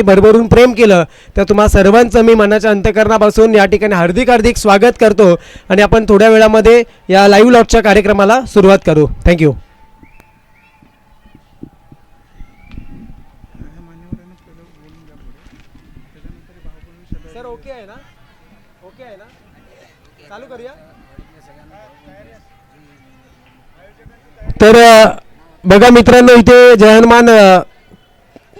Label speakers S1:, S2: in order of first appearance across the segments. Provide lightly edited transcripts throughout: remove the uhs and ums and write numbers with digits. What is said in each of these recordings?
S1: भरभरून प्रेम केलं तर तुम्हा सर्वांचं मी मनाच्या अंतःकरणापासून या ठिकाणी हार्दिक हार्दिक स्वागत करतो आणि आपण थोड्या वेळामध्ये या लाईव्ह लॉटच्या कार्यक्रमाला सुरुवात करू. थँक्यू. सर ओके आहे ना? ओके आहे ना? चालू करूया. तर बघा मित्रांनो, इथे जयहनुमान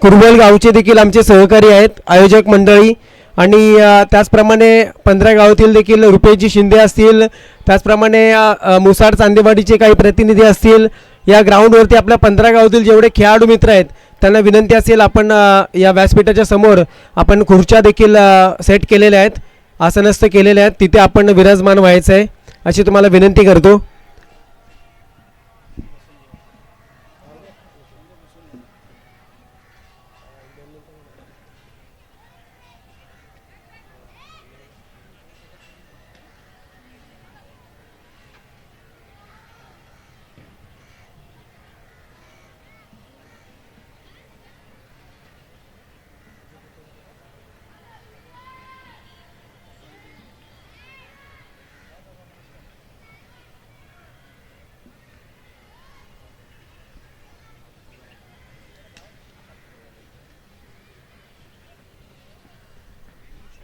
S1: कुरवल गावचे देखील आमचे सहकारी आहेत, आयोजक मंडळी, आणि त्याचप्रमाणे 15 गावातील देखील रुपेशजी शिंदे असतील, त्याचप्रमाणे मुसाड चांदेवाडीचे काही प्रतिनिधी असतील. या ग्राउंडवरती आपल्या 15 गावातील जेवढे खेळाडू मित्र आहेत त्यांना विनंती असेल, आपण या व्यासपीठाच्या समोर आपण खुर्च्या देखील सेट केलेल्या आहेत, आसनस्थ केलेले आहेत, तिथे आपण विराजमान व्हायचं आहे अशी तुम्हाला विनंती करतो.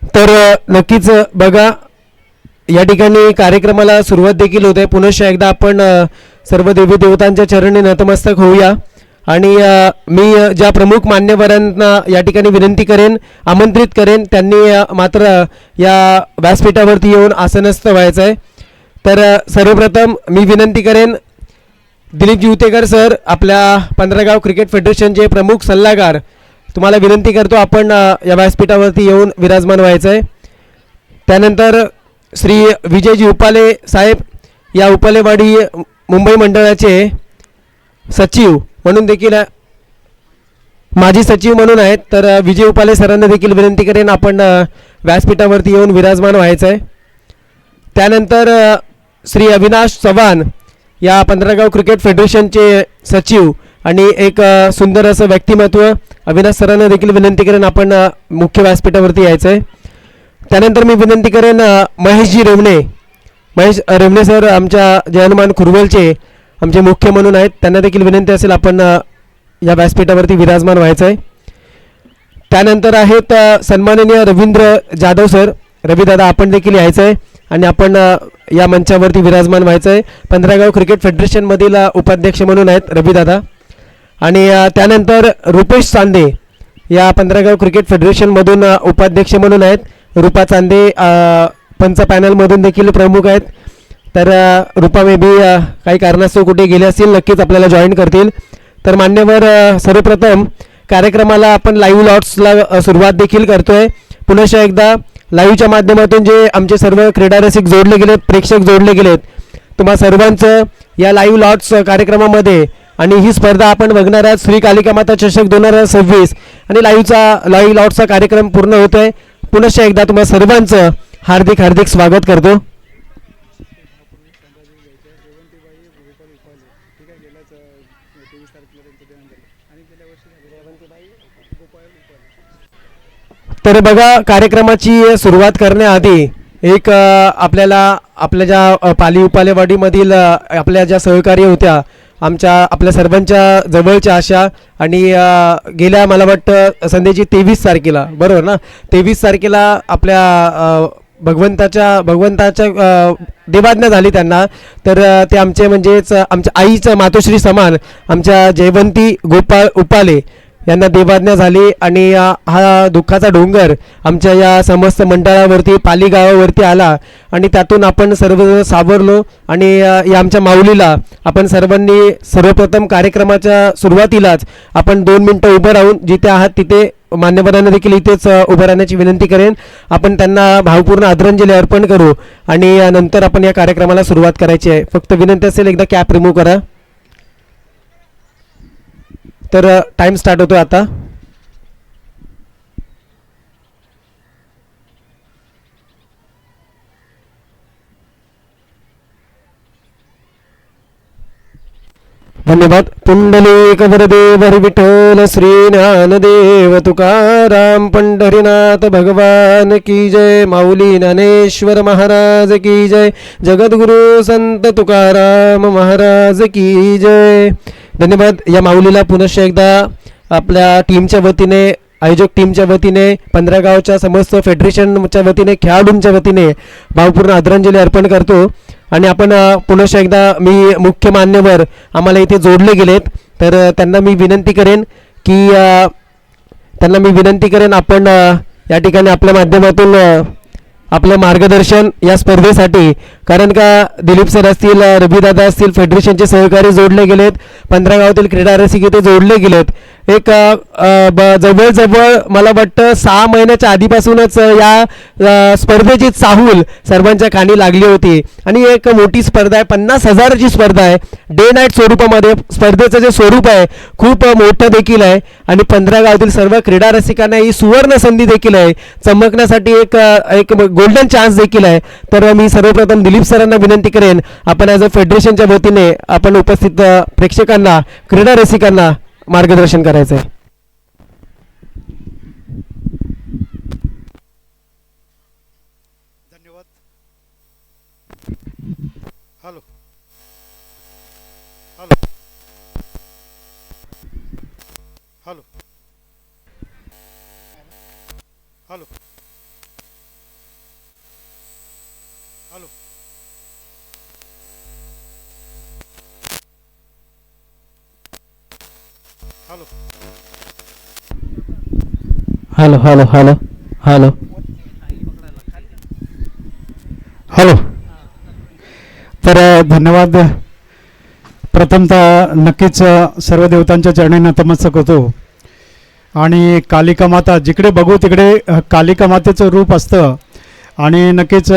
S1: तर नक्कीच बघा, या ठिकाणी कार्यक्रमाला सुरुवात देखील होते. पुनश्च एकदा आपण सर्व देवी देवतांच्या चरणी नतमस्तक होऊया. आणि मी ज्या प्रमुख मान्यवरांना या ठिकाणी विनंती करेन, आमंत्रित करेन, त्यांनी मात्र या व्यासपीठावरती येऊन आसनस्थ व्हायचं आहे. तर सर्वप्रथम मी विनंती करेन, दिलीप जिवतेकर सर, आपल्या 15 गाव क्रिकेट फेडरेशनचे प्रमुख सल्लागार, तुम्हाला विनंती करतो आपण या व्यासपीठावरती येऊन विराजमान व्हायचं आहे. त्यानंतर श्री विजयजी उपाले साहेब, या उपालेवाडी मुंबई मंडळाचे सचिव म्हणून देखील, माजी सचिव म्हणून आहेत, तर विजय उपाले सरांना देखील विनंती करेन आपण व्यासपीठावरती येऊन विराजमान व्हायचं आहे. त्यानंतर श्री अविनाश चव्हाण, या 15 गाव क्रिकेट फेडरेशनचे सचिव आणि एक सुंदर असं व्यक्तिमत्व, अविनाश सरांना देखील विनंती करेन आपण मुख्य व्यासपीठावरती यायचं आहे. त्यानंतर मी विनंती करेन महेशजी रेवणे, महेश रेवणे सर आमच्या जयहनुमान कुरवलचे आमचे मुख्य म्हणून आहेत, त्यांना देखील विनंती असेल आपण या व्यासपीठावरती विराजमान व्हायचं आहे. त्यानंतर आहेत सन्माननीय रवींद्र जाधव सर, रविदादा आपण देखील यायचं आहे आणि आपण या मंचावरती विराजमान व्हायचं आहे. 15 गाव क्रिकेट फेडरेशनमधील उपाध्यक्ष म्हणून आहेत रविदादा. आणि त्यानंतर रुपेश चांदे, या 15 गाव क्रिकेट फेडरेशनमधून उपाध्यक्ष म्हणून आहेत. रूपा चांदे पंच पॅनलमधून देखील प्रमुख आहेत. तर रूपा मे बी काही कारणास्तव कुठे गेले असतील, नक्कीच आपल्याला जॉईन करतील. तर मान्यवर, सर्वप्रथम कार्यक्रमाला आपण लाईव्ह लॉट्सला सुरुवात देखील करतो आहे. पुनश्च एकदा लाईव्हच्या माध्यमातून जे आमचे सर्व क्रीडा रसिक जोडले गेलेत, प्रेक्षक जोडले गेलेत, तुम्हा सर्वांचं या लाईव्ह लॉट्स कार्यक्रमामध्ये, आणि ही स्पर्धा आपण बघणार आहात श्री कालिका माता चषक 2026 आणि लाईव्ह लॉट्सचा कार्यक्रम पूर्ण होतो आहे. पुनश्च एकदा तुम्हा सर्वांचं हार्दिक हार्दिक स्वागत करतो. तर बघा, कार्यक्रमाची सुरुवात करण्याआधी एक आपल्या ज्या पाली उपालेवाडीमधील आपल्या ज्या सहकारी होत्या, आपल्या सर्वांच्या जवळच्या अशा, आणि गेल्या मला वाटतं संध्याची 23 तारखेला, बरोबर ना, 23 तारखेला आपल्या भगवंताच्या देवाज्ञा झाली त्यांना. तर ते आमचे म्हणजेच आमच्या आईचं मातोश्री समान आमच्या जयवंती गोपाळ उपाले यांना देवाज्ञा झाली. आणि हा दुःखाचा डोंगर आमच्या या समस्त मंडळावरती, पाली गावावरती आला आणि त्यातून आपण सर्वजण सावरलो. आणि या आमच्या माऊलीला आपण सर्वांनी सर्वप्रथम कार्यक्रमाच्या सुरुवातीलाच आपण 2 मिनटं उभं राहून, जिथे आहात तिथे मान्यवरांना देखील इथेच उभं राहण्याची विनंती करेन. आपण त्यांना भावपूर्ण आदरांजली अर्पण करू आणि नंतर आपण या कार्यक्रमाला सुरुवात करायची आहे. फक्त विनंती असेल, एकदा कॅप रिमूव्ह करा. तर टाइम स्टार्ट होतो आता. धन्यवाद. पुंडलिक वरदेव हरी विठ्ठल श्री ज्ञानदेव तुकाराम पंढरीनाथ भगवान की जय. माऊली ज्ञानेश्वर महाराज की जय. जगद्गुरु संत तुकाराम महाराज की जय. धन्यवाद. या माऊलीला पुनश्च एकदा आपल्या टीमच्या वतीने, आयोजक टीमच्या वतीने, 15 गावच्या समस्त फेडरेशनच्या वतीने, खेळाडूंच्या वतीने भावपूर्ण आदरांजली अर्पण करतो. आणि आपण पुनश्च एकदा मी मुख्य मान्यवर आम्हाला इथे जोडले गेलेत, तर त्यांना मी विनंती करेन आपण या ठिकाणी आपल्या माध्यमातून आपलं मार्गदर्शन या स्पर्धेसाठी, कारण का दिलीप सर असतील, रविदादा असतील, फेडरेशनचे सहकारी जोडले गेलेत, 15 गावातील क्रीडा रसिक इथे जोडले गेलेत. एक जवळजवळ मला वाटतं 6 महिन्याच्या आधीपासूनच या स्पर्धेची चाहूल सर्वांच्या कानी लागली होती. आणि एक मोठी स्पर्धा आहे, 50,000ची स्पर्धा आहे. डे नाईट स्वरूपामध्ये स्पर्धेचं जे स्वरूप आहे खूप मोठं देखील आहे. आणि 15 गावातील सर्व क्रीडा रसिकांना ही सुवर्ण संधी देखील आहे, चमकण्यासाठी एक गोल्डन चान्स देखील आहे. तर मी सर्वप्रथम दिलीप सरांना विनंती करेन, आपण ॲज अ फेडरेशनच्या वतीने आपण उपस्थित प्रेक्षकांना, क्रीडा रसिकांना मार्गदर्शन करायचं आहे.
S2: धन्यवाद. Hello hello hello hello hello
S1: hello hello hello hello
S2: hello. तर धन्यवाद. प्रथमतः नक्कीच सर्व देवतांच्या चरणी नतमस्तक होतो. आणि कालिका माता जिकडे बघू तिकडे कालिका मातेचं रूप असतं. आणि नक्कीच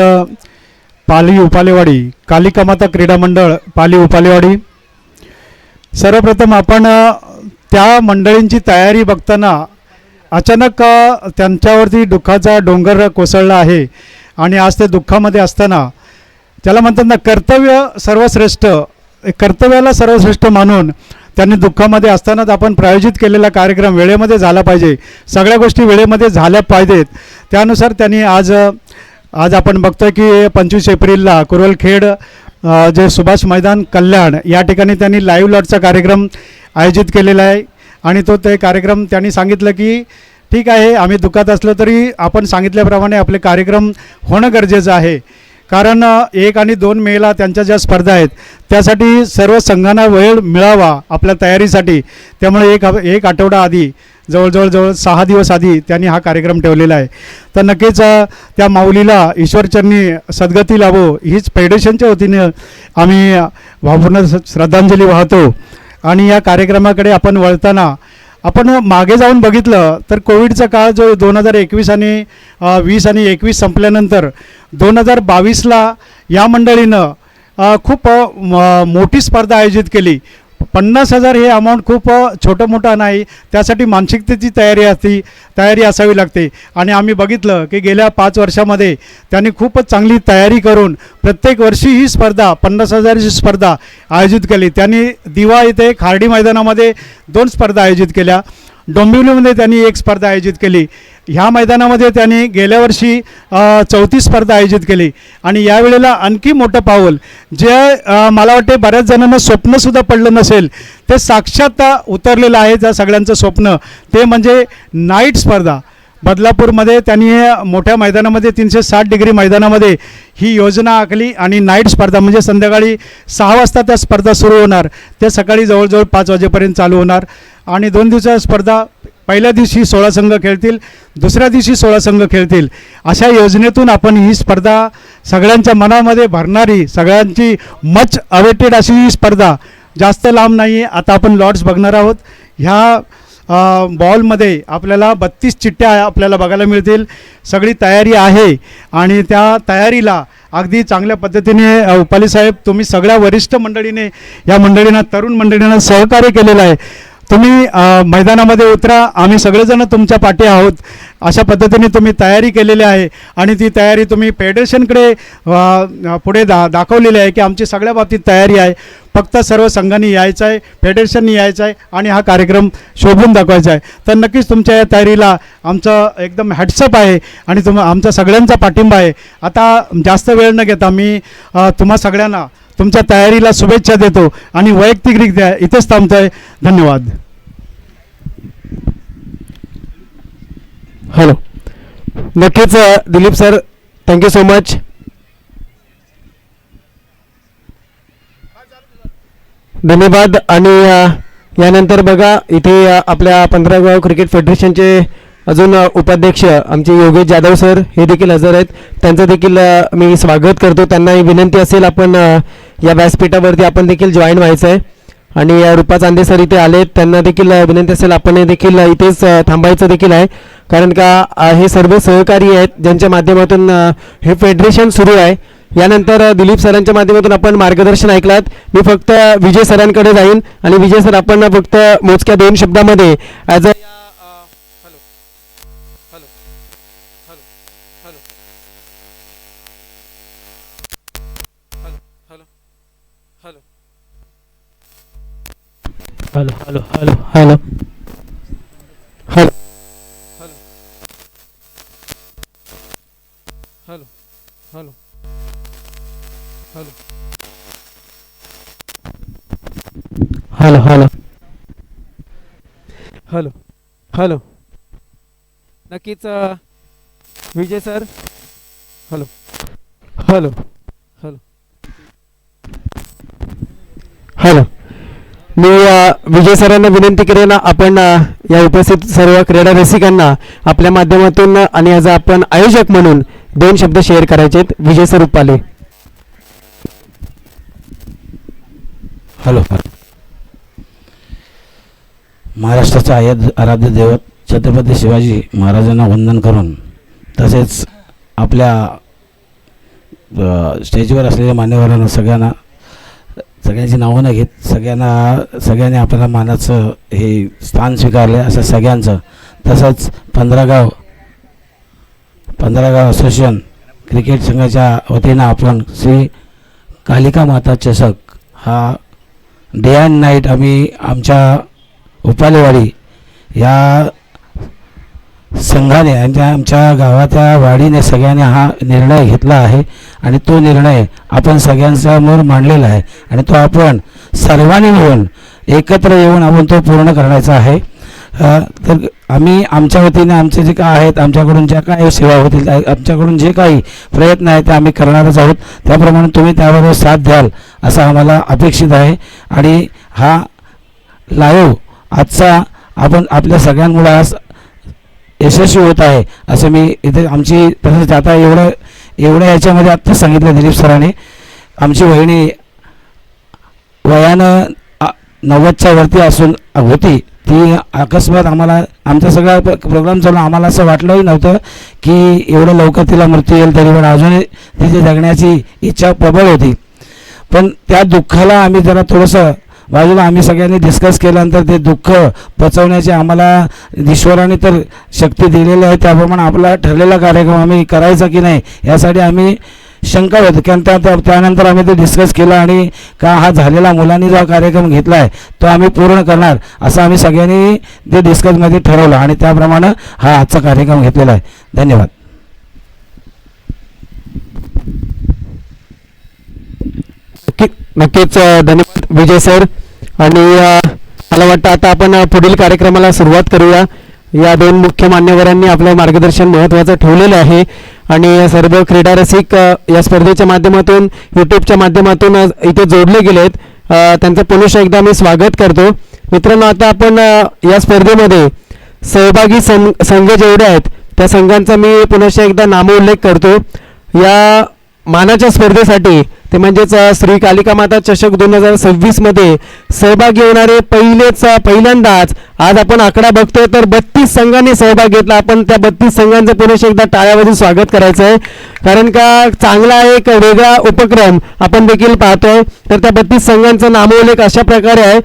S2: पाली उपालेवाडी, कालिका माता क्रीडा मंडळ पाली उपालेवाडी. सर्वप्रथम आपण त्या मंडळींची तयारी बघताना अचानक त्यांच्यावरती दुःखाचा डोंगर कोसळला आहे. आणि आज ते दुःखामध्ये असताना त्याला म्हणतात ना, कर्तव्याला सर्वश्रेष्ठ मानून त्यांनी दुःखामध्ये असतानाच आपण प्रायोजित केलेला कार्यक्रम वेळेमध्ये झाला पाहिजे, सगळ्या गोष्टी वेळेमध्ये झाल्या पाहिजेत. त्यानुसार त्यांनी आज आपण बघतोय की 25 एप्रिलला कुरवलखेड जे सुभाष मैदान कल्याण या ठिकाणी त्यांनी लाईव्ह लॉटचा कार्यक्रम आयोजित केलेला आहे. आणि ते कार्यक्रम त्यांनी सांगितलं की ठीक आहे, आम्ही दुःखात असलो तरी आपण सांगितल्याप्रमाणे आपले कार्यक्रम होणं गरजेचं आहे. कारण 1 आणि 2 मेला त्यांच्या ज्या स्पर्धा आहेत त्यासाठी सर्व संघांना वेळ मिळावा आपल्या तयारीसाठी. त्यामुळे एक आठवडा आधी, जवळ 6 दिवस आधी त्यांनी हा कार्यक्रम ठेवलेला आहे. तर नक्कीच त्या माऊलीला ईश्वरचरणी सद्गती लाभो हीच फेडरेशनच्या वतीने आम्ही भावपूर्ण श्रद्धांजली वाहतो. आणि या कार्यक्रमाकडे आपण वळताना आपण मागे जाऊन बघितलं तर कोविडचा काळ जो 2021 आणि 20 आणि 21 संपल्यानंतर 2022ला या मंडळीनं खूप मोठी स्पर्धा आयोजित केली. 50,000 हे अमाऊंट खूप छोटं मोठं नाही, त्यासाठी मानसिकतेची तयारी असावी लागते. आणि आम्ही बघितलं की गेल्या 5 वर्षामध्ये त्यांनी खूपच चांगली तयारी करून प्रत्येक वर्षी ही स्पर्धा 50,000ची स्पर्धा आयोजित केली. त्यांनी दिवा इथे खार्डी मैदानामध्ये 2 स्पर्धा आयोजित केल्या, डोंबिवलीमध्ये त्यांनी 1 स्पर्धा आयोजित केली, ह्या मैदानामध्ये त्यांनी गेल्या वर्षी 34 स्पर्धा आयोजित केली. आणि यावेळेला आणखी मोठं पाऊल जे मला वाटते बऱ्याच जणांना स्वप्नसुद्धा पडलं नसेल ते साक्षात उतरलेलं आहे. त्या सगळ्यांचं स्वप्न ते म्हणजे नाईट स्पर्धा. बदलापूरमध्ये त्यांनी मोठ्या मैदानामध्ये 360 डिग्री मैदानामध्ये ही योजना आखली. आणि नाईट स्पर्धा म्हणजे संध्याकाळी 6 वाजता त्या स्पर्धा सुरू होणार, ते सकाळी जवळजवळ 5 वाजेपर्यंत चालू होणार. आणि 2 दिवसाच्या स्पर्धा, पहिल्या दिवशी 16 संघ खेळतील, दुसऱ्या दिवशी 16 संघ खेळतील. अशा योजनेतून आपण ही स्पर्धा सगळ्यांच्या मनामध्ये भरणारी, सगळ्यांची मच अवेटेड अशी ही स्पर्धा जास्त लांब नाही आहे. आता आपण लॉट्स बघणार आहोत. ह्या बॉलमध्ये आपल्याला 32 चिठ्ठ्या आपल्याला बघायला मिळतील. सगळी तयारी आहे आणि त्या तयारीला अगदी चांगल्या पद्धतीने उपाली साहेब, तुम्ही सगळ्या वरिष्ठ मंडळीने या मंडळींना, तरुण मंडळींना सहकार्य केलेलं आहे. तुम्ही मैदानामध्ये उतरा, आम्ही सगळेजण तुमच्या पाठी आहोत, अशा पद्धतीने तुम्ही तयारी केलेली आहे. आणि ती तयारी तुम्ही फेडरेशनकडे पुढे दाखवलेली आहे की आमची सगळ्या बाबतीत तयारी आहे. फक्त सर्व संघांनी यायचं आहे, फेडरेशननी यायचं आहे आणि हा कार्यक्रम शोभून दाखवायचा आहे. तर नक्कीच तुमच्या या तयारीला आमचं एकदम हॅट्सअप आहे आणि आमचा सगळ्यांचा पाठिंबा आहे. आता जास्त वेळ न घेता मी तुम्हा सगळ्यांना तुमच्या तयारीला शुभेच्छा देतो आणि वैयक्तिकरित्या इथेच थांबतो आहे. धन्यवाद.
S1: हॅलो, नक्कीच Dilip sir, thank you so much. धन्यवाद. आणि यानंतर बघा इथे आपल्या 15 गाव क्रिकेट फेडरेशनचे अजून उपाध्यक्ष आमचे योगेश जाधव सर हे देखील हजर आहेत. त्यांचं देखील मी स्वागत करतो. त्यांना ही विनंती असेल आपण या व्यासपीठावरती आपण देखील जॉईन व्हायचं आहे. आणि रुपा चांदे सर इथे आलेत, त्यांना देखील विनंती असेल आपण देखील इथेच थांबायचं देखील आहे. कारण का हे सर्व सहकारी आहेत ज्यांच्या माध्यमातून हे फेडरेशन सुरू आहे. यानंतर दिलीप सरांच्या माध्यमातून आपण मार्गदर्शन ऐकलात. मी फक्त विजय सरांकडे जाईन आणि विजय सर आपण फक्त मोजक्या 2 शब्दामध्ये as a hello hello hello hello hello hello hello hello hello hello hello hello नक्कीच Vijay sir. Hello hello hello hello. मी विजय सरांना विनंती करेन आपण या उपस्थित सर्व क्रीडा रसिकांना आपल्या माध्यमातून आणि ॲज आपण आयोजक म्हणून 2 शब्द शेअर करायचे आहेत. विजय सर उपाले.
S3: हॅलो. महाराष्ट्राचा आराध्य दैवत छत्रपती शिवाजी महाराजांना वंदन करून तसेच आपल्या स्टेजवर असलेल्या मान्यवरांना सगळ्यांची नावं न घेत सगळ्यांनी आपल्याला मानाचं हे स्थान स्वीकारले असं सगळ्यांचं. तसंच 15 गाव असोसिएशन क्रिकेट संघाच्या वतीनं आपण श्री कालिका माता चषक हा डे अँड नाईट आम्ही आमच्या उपालेवाडी या संघाने आमच्या गावाच्या वाडीने सगळ्यांनी हा निर्णय घेतला आहे आणि तो निर्णय आपण सगळ्यांसमोर मांडलेला आहे आणि तो आपण सर्वांनी मिळून एकत्र येऊन आपण तो पूर्ण करायचा आहे. तर आम्ही आमच्या वतीने आमचे जे काय आहेत, आमच्याकडून ज्या काही सेवा होतील, आमच्याकडून जे काही प्रयत्न आहेत ते आम्ही करणारच आहोत. त्याप्रमाणे तुम्ही त्याबरोबर साथ द्याल असं आम्हाला अपेक्षित आहे. आणि हा लाईव्ह आजचा आपण आपल्या सगळ्यांमुळे आज यशस्वी होत आहे असं मी इथे आमची तसंच आता एवढ्या याच्यामध्ये आत्ताच सांगितलं दिलीप सरांनी. आमची वहिनी वयानं 90च्या वरती असून होती, ती अकस्मात आम्हाला आमचा सगळा प्रोग्राम चालू आम्हाला असं वाटलंही नव्हतं की एवढं लवकर तिला मृत्यू येईल. तरी पण अजूनही तिची जगण्याची इच्छा प्रबळ होती. पण त्या दुःखाला आम्ही जरा थोडंसं बाजूला आम्ही सगळ्यांनी डिस्कस केल्यानंतर ते दुःख पचवण्याची आम्हाला ईश्वराने तर शक्ती दिलेली आहे. त्याप्रमाणे आपला ठरलेला कार्यक्रम आम्ही करायचा की नाही यासाठी आम्ही शंका होती. कारण त्यानंतर आम्ही ते डिस्कस केलं आणि का हा झालेला मुलांनी जो कार्यक्रम घेतला आहे तो आम्ही पूर्ण करणार असं आम्ही सगळ्यांनी ते डिस्कसमध्ये ठरवलं आणि त्याप्रमाणे हा आजचा कार्यक्रम घेतलेला आहे. धन्यवाद.
S1: नक्कीच धन्यवाद विजय सर. आणि मला वाटतं आता आपण पुढील कार्यक्रमाला सुरुवात करूया. या 2 मुख्य मान्यवरांनी आपलं मार्गदर्शन महत्त्वाचं ठेवलेलं आहे आणि सर्व क्रीडा रसिक या स्पर्धेच्या माध्यमातून यूट्यूबच्या माध्यमातून इथे जोडले गेलेत. त्यांचं पुनश्च एकदा मी स्वागत करतो. मित्रांनो, आता आपण या स्पर्धेमध्ये सहभागी संघ जेवढे आहेत त्या संघांचा मी पुनश्च एकदा नामोल्लेख करतो. या मानाच्या स्पर्धेसाठी ते म्हणजेच श्री कालिका माता चषक 2026 मध्ये सहभागी होणारे पहिल्यांदाच आज आपण आकडा बघतोय तर 32 संघांनी सहभाग घेतला. आपण त्या 32 संघांचं पुनश्च एकदा टाळ्यावाजून स्वागत करायचं आहे. कारण का चांगला एक वेगळा उपक्रम आपण देखील पाहतोय. तर त्या 32 संघांचा नामोल्लेख अशा प्रकारे आहे.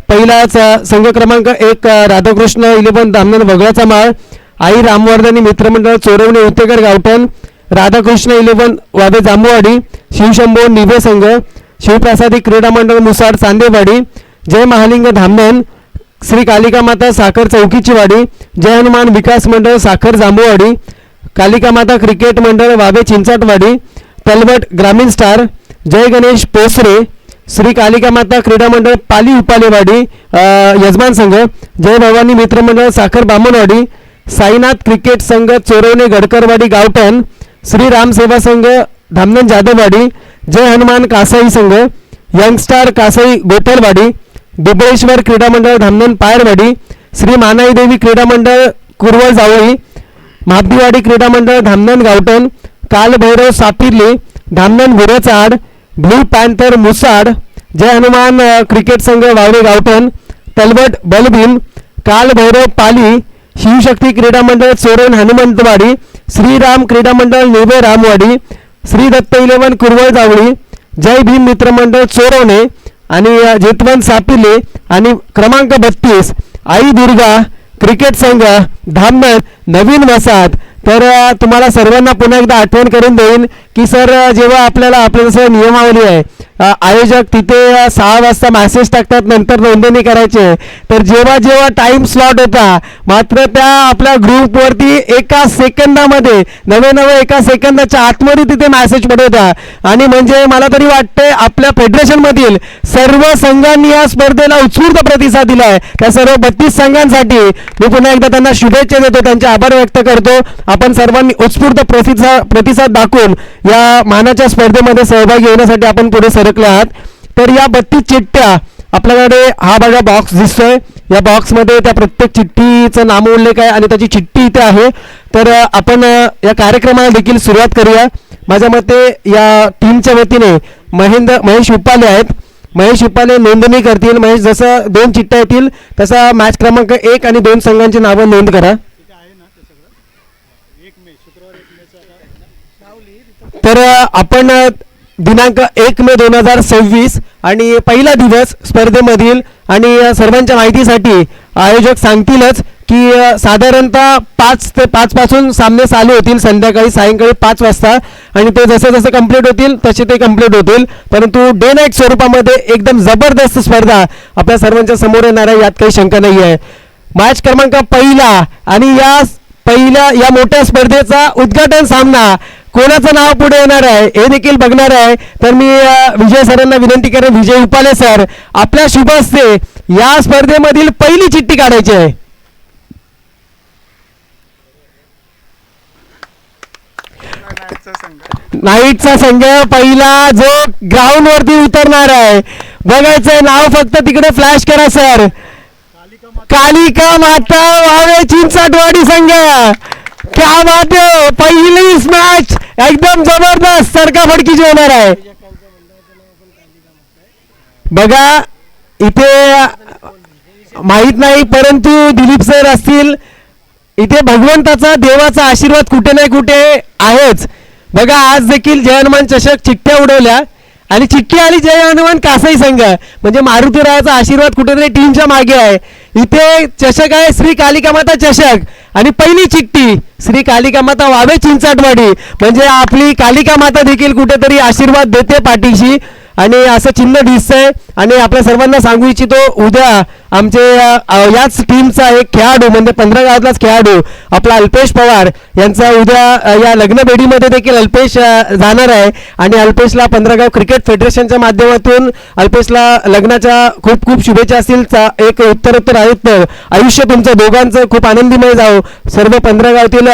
S1: पहिलाच संघ क्रमांक 1 राधाकृष्ण 11 धामणन वगळाचा माळ, आई रामवर्धनी मित्रमंडळ चोरवणे उत्तेकर गावठण, राधाकृष्ण 11 वावे जांभूवाडी, शिवशंभो निवे संघ, शिवप्रसादी क्रीडा मंडळ मुसाड चांदेवाडी, जय महालिंग धामणन श्री कालिका माता साखर चौकीची वाडी, जय हनुमान विकास मंडळ साखर जांभूवाडी, कालिका माता क्रिकेट मंडळ वावे चिंचाटवाडी, तलवट ग्रामीण स्टार, जय गणेश पोसरे, श्री कालिका माता क्रीडा मंडळ पाली उपालेवाडी यजमान संघ, जय भवानी मित्र मंडळ साखर बामणवाडी, साईनाथ क्रिकेट संघ चोरवणे गडकरवाडी गावठण, श्री राम सेवा संघ धामणन जाधववाडी, जय हनुमान कासाई संघ, यंगस्टार कासाई गोठलवाडी, दुबळेश्वर क्रीडा मंडळ धामणन पायरवाडी, श्री मानाई देवी क्रीडा मंडळ कुरवळ जावळी, महाबदीवाडी क्रीडा मंडळ धामणन गावठण, कालभैरव सापिर्ली धामणन गुरचाड, ब्लू पॅन्थर मुसाड, जय हनुमान क्रिकेट संघ वावरे गावठण, तलवट बलभीम, कालभैरव पाली, शिवशक्ती क्रीडा मंडळ चोरण हनुमंतवाडी, श्रीराम क्रीडा मंडळ नेवे रामवाडी, श्री दत्त 11 कुरवळ जावळी, जय भीम मित्र मंडळ चोरवणे आणि जेतवंत सापिले आणि क्रमांक 32 आई दुर्गा क्रिकेट संघ धामणन नवीन वसाहत. तर तुम्हाला सर्वांना पुन्हा एकदा आठवण करून देईन की सर जेव्हा आपल्या जसं नियमावली आहे आयोजक तिथे 6 वाजता मॅसेज टाकतात नंतर नोंदणी करायचे, तर जेव्हा जेव्हा टाइम स्लॉट होता मात्र त्या आपल्या ग्रुपवरती एका सेकंदामध्ये नवे एका सेकंदाच्या आतमध्ये तिथे मॅसेज पडत होता. आणि म्हणजे मला तरी वाटतंय आपल्या फेडरेशनमधील सर्व संघांनी या स्पर्धेला उत्स्फूर्त प्रतिसाद दिला आहे. त्या सर्व 32 संघांसाठी मी पुन्हा एकदा त्यांना शुभेच्छा देतो, त्यांचे आभार व्यक्त करतो. आपण सर्वांनी उत्स्फूर्त प्रतिसाद दाखवून या मानाच्या स्पर्धेमध्ये सहभागी होण्यासाठी आपण पुढे सरकले आहात. तर या 32 चिठ्ठ्या आपल्याकडे हा बघा बॉक्स दिसतोय, या बॉक्समध्ये त्या प्रत्येक चिठ्ठीचं नामोल्लेख आहे आणि त्याची चिठ्ठी इथे आहे. तर आपण या कार्यक्रमाला देखील सुरुवात करूया. माझ्या मते या टीमच्या वतीने महेश उपाले आहेत. महेश उपाले नोंदणी करतील. महेश, जसं 2 चिठ्ठ्या येतील तसा मॅच क्रमांक 1 आणि 2 संघांची नावं नोंद करा. तर आपण दिनांक 1 मे 2026 आणि पहिला दिवस स्पर्धेमधील आणि सर्वांच्या माहितीसाठी आयोजक सांगतीलच की साधारणतः 5 ते 5 पासून सामने चालू होतील सायंकाळी 5 वाजता आणि ते जसे जसे कंप्लीट होतील तसे ते कंप्लीट होतील. परंतु डे नाईट स्वरूपामध्ये एकदम जबरदस्त स्पर्धा आपल्या सर्वांच्या समोर येणार आहे, यात काही शंका नाही आहे. मॅच क्रमांक पहिला आणि या मोठ्या स्पर्धेचा उद्घाटन सामना कोणाचं नाव पुढे येणार आहे हे देखील बघणार आहे. तर मी विजय सरांना विनंती करेन, विजय उपाले सर आपल्या शुभ हस्ते या स्पर्धेमधील पहिली चिठ्ठी काढायची आहे. नाईटचा संघ पहिला जो ग्राउंड वरती उतरणार आहे, बघायचंय नाव फक्त तिकडे फ्लॅश करा सर. कालिका माता वावे चिंचाटवाडी संघ. क्या बात आहे, पहिलीच मॅच एकदम जबरदस्त सरकाफडकीची होणार आहे. बघा इथे माहित नाही परंतु दिलीप सर असतील, इथे भगवंताचा देवाचा आशीर्वाद कुठे ना कुठे आहेच. बघा आज देखील जय हनुमान चषक चिठ्ठ्या उडवल्या आणि चिठ्ठी आली जय हनुमान कासाई संघ, म्हणजे मारुतीरायाचा आशीर्वाद कुठेतरी टीमच्या मागे आहे. इथे चषक आहे श्री कालिका माता चषक आणि पहिली चिठ्ठी श्री कालिका माता वावे चिंचाटवाडी, म्हणजे आपली कालिका माता देखील कुठेतरी आशीर्वाद देते पाठीशी आणि असं चिन्ह दिसतंय. आणि आपल्या सर्वांना सांगू इच्छितो, उद्या आमचे याच टीमचा एक खेळाडू म्हणजे 15 गावातलाच खेळाडू आपला अल्पेश पवार यांचा उद्या या लग्नबेडीमध्ये देखील अल्पेश जाणार आहे आणि अल्पेशला 15 गाव क्रिकेट फेडरेशनच्या माध्यमातून अल्पेशला लग्नाच्या खूप खूप शुभेच्छा असतील. एक उत्तरोत्तर आयुष्य तुमचं दोघांचं खूप आनंदीमय जावो. सर्व 15 गावातील